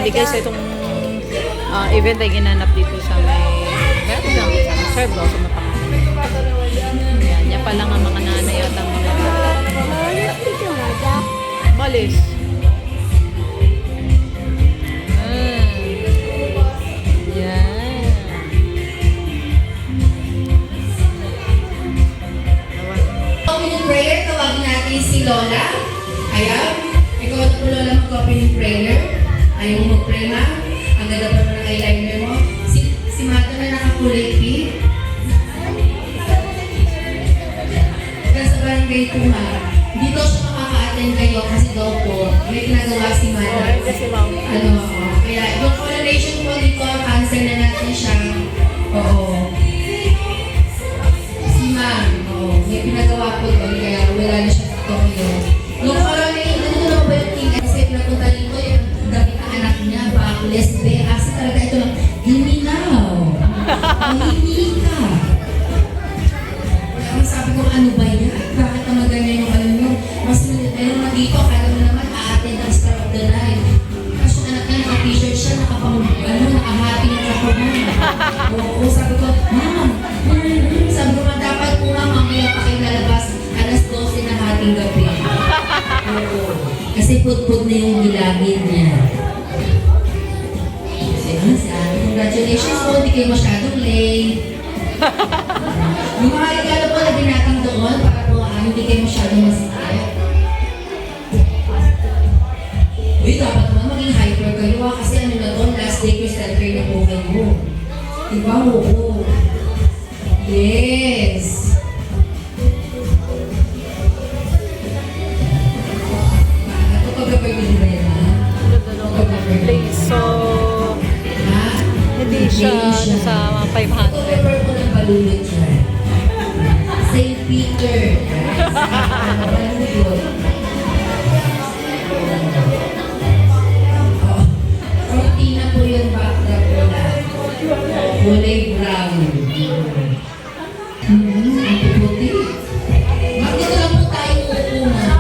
Bali guys, itong event ay ginanap dito sa may Servo, sa Mapangan. Yan pa lang ang mga nanay at ang mga malis. Yan. Opening prayer, tawagin natin si Lola. Ayan. Ikaw na po Lola mag-opening prayer. Ayaw mo mag-pray ma. Ang ganda pa ng eyeliner mo. Si Mata na nakakulay pink. Sa barangay po ma. Dito siya makaka-attend kayo kasi daw po may ginagawa si Mata. Kaya yung correlation po dito, cancel na natin siya. Oo. Si Ma'am, may pinagawa po doon kaya wala na siya dito ngayon. Yung correlation, ano ba yung tingin? Kasi pinapunta dito yung damit ng anak niya, backless, kasi talaga ito lang, himinaw. Hindi ka. Kaya sabi ko, ano ba yan? Bakit naman ganyan yung ano nyo? Mas meron na dito, akala mo naman, a-attend ang Star of the Night. Kasi yung anak niya, naka-t-shirt siya, nakahati ng kapag mo. Oo, sabi ko, Ma'am, sabi ko, dapat po nga, mamaya pa kayo lalabas, alas 12 na hating gabi. Oo. Kasi put-put na yung gilagid niya. Congratulations po, hindi kayo masyadong late. Yung mga regalo po na binatang doon para po hindi kayo masyadong masikip. Uy, dapat naman maging hyper kayo kasi ano na doon, last day ko self-care na po kayo. Diba? Oo. Yes. Ito pag-apay ko din ba yan ha? So, hindi siya sa 500. Ito ko ng balulot siya. St. Peter. Cortina po yung backdrop ko na. Kulay brown. Ang puti. Bakit lang po tayo uuna?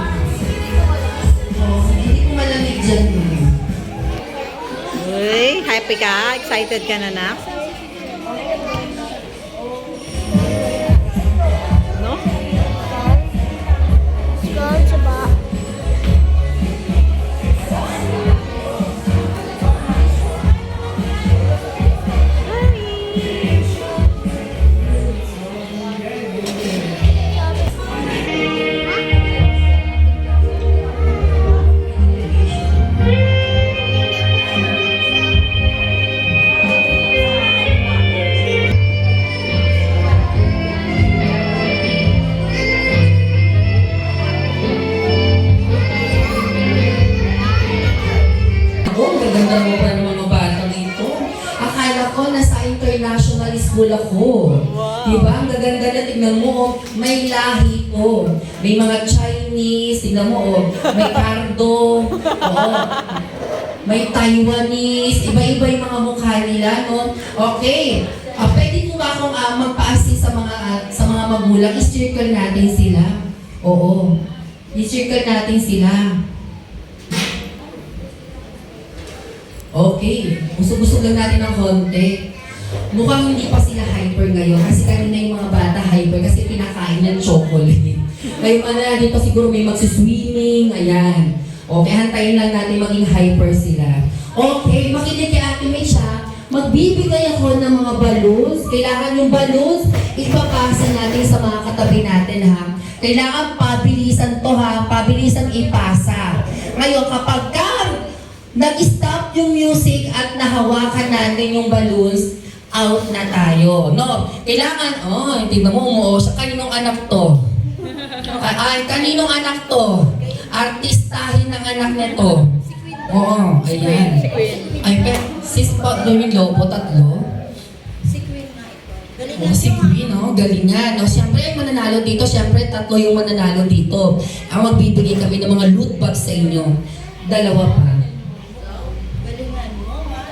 Hindi ko malamig dyan. Uy, happy ka? Excited ka na na? No? Ganda mo pa ng mga bata dito. Akala ko nasa international school ako. Wow. Diba? Ang gaganda na, tignan mo, oh, may lahi po. May mga Chinese, tignan mo, oh, may Cardo, oh, may Taiwanese, iba-iba yung mga mukha nila, no? Okay. Pwede po ba akong magpa-assist sa mga magulang? I-circle natin sila. Oo. I-circle natin sila. Okay, busog-busog lang natin ng konti. Mukhang hindi pa sila hyper ngayon kasi kanina yung mga bata hyper kasi pinakain ng chocolate. Ngayon natin pa siguro may magsuswimming, ayan. Okay, hantayin lang natin maging hyper sila. Okay, makinig kay Ate Mitch ha. Magbibigay ako ng mga balloons. Kailangan yung balloons, ipapasa natin sa mga katabi natin ha. Kailangan pabilisan to ha, pabilisan ipasa. Ngayon, kapag nag-stop yung music at nahawakan natin yung balloons, out na tayo. No? Kailangan, tingnan mo, umuo siya. Kaninong anak to? Ay, kaninong anak to? Artistahin ng anak nito. Oo, ayan. Ay, sis pa, yung lobo, tatlo? Si Queen nga ito. Si Queen, galingan. Siyempre, ang mananalo dito, siyempre, tatlo yung mananalo dito. Ang magbibigay kami ng mga loot bags sa inyo. Dalawa pa.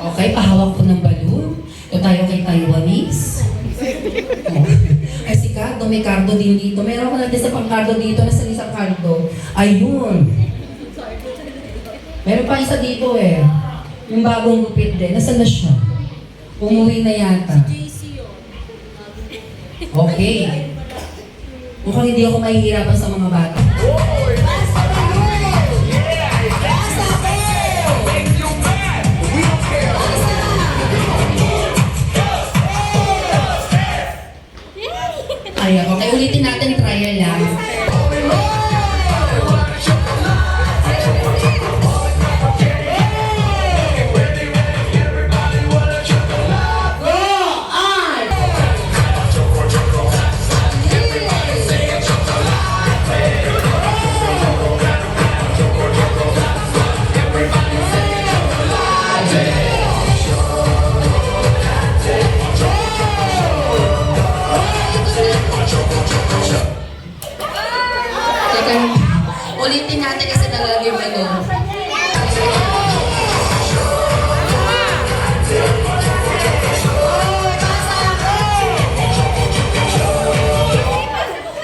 Okay, pahawak ko ng balloon. Ito tayo kay Taiwanese. Ay, si Cardo, may Cardo din dito. Meron ko natin sa pang-Cardo dito, nasa isang Cardo. Ayun. Meron pa isa dito eh. Yung bagong gupit din. Nasaan na siya? Umuwi na yata. JC yun. Okay. Mukhang hindi ako mahihirapan sa mga bata. Ayan, okay. Ulitin natin trial lang. Teka, ulitin natin kasi talaga yung ano.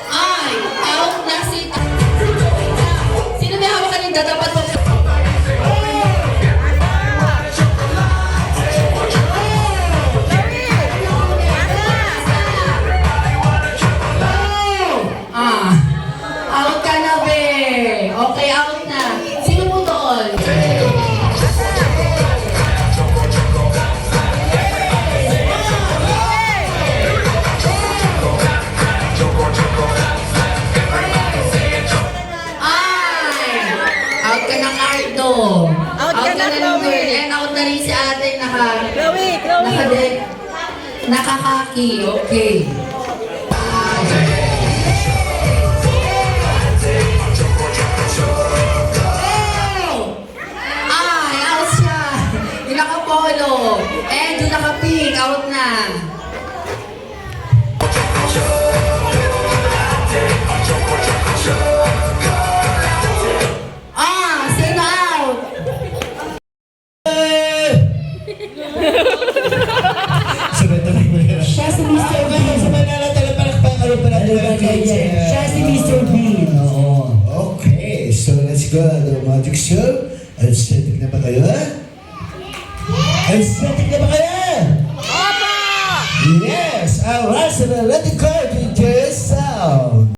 Ay, out na si... Sino may hawakan yung dadapat mo? Out ka na, be. Okay, out na. Sino po doon? Ay! Out ka na, Cardo. Out ka na, ng Chloe. girl. And out na rin si ate Chloe! nakakaki. Okay. Ay, out siya. Yung naka-polo. And yung naka-pink, out na. Sino out? Siya si Mr. Bean. Sa Manila Siya si Mr. Bean. Oo. Okay, so let's go. The magic show. Aesthetic na ba kayo, ha? Aesthetic na ba kayo? Opo! Yes! Alright, so let it go. DJ sound.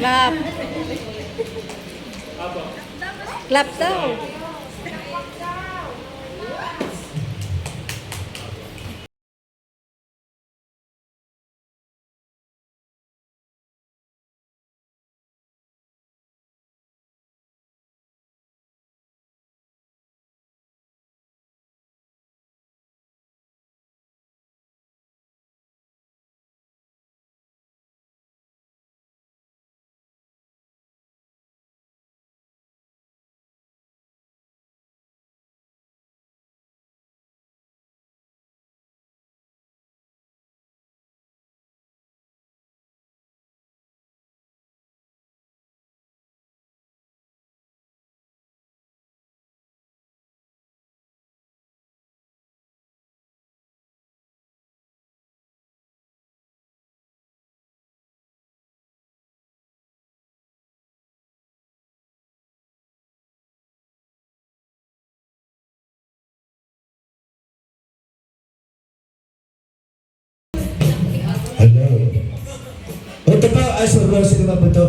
Clap. Clap daw. Hello. Ito pa, Rosy naman po ito.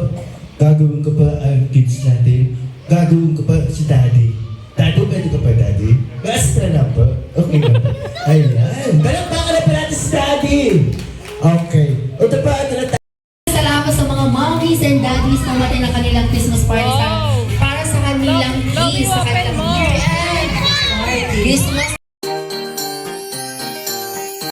Gagawin ko pa ang kids natin. Gagawin ko pa si Daddy. Daddy, pwede ko pa, Daddy? Basta na po. Okay na po. Ayan. Palakpakan na pa natin si Daddy. Okay. Ito pa, ito na Salamat sa mga mommies and daddies na natin ang kanilang Christmas party Wow. para sa kanilang Love kids, you, sa open kanilang mo. year-end party. Christmas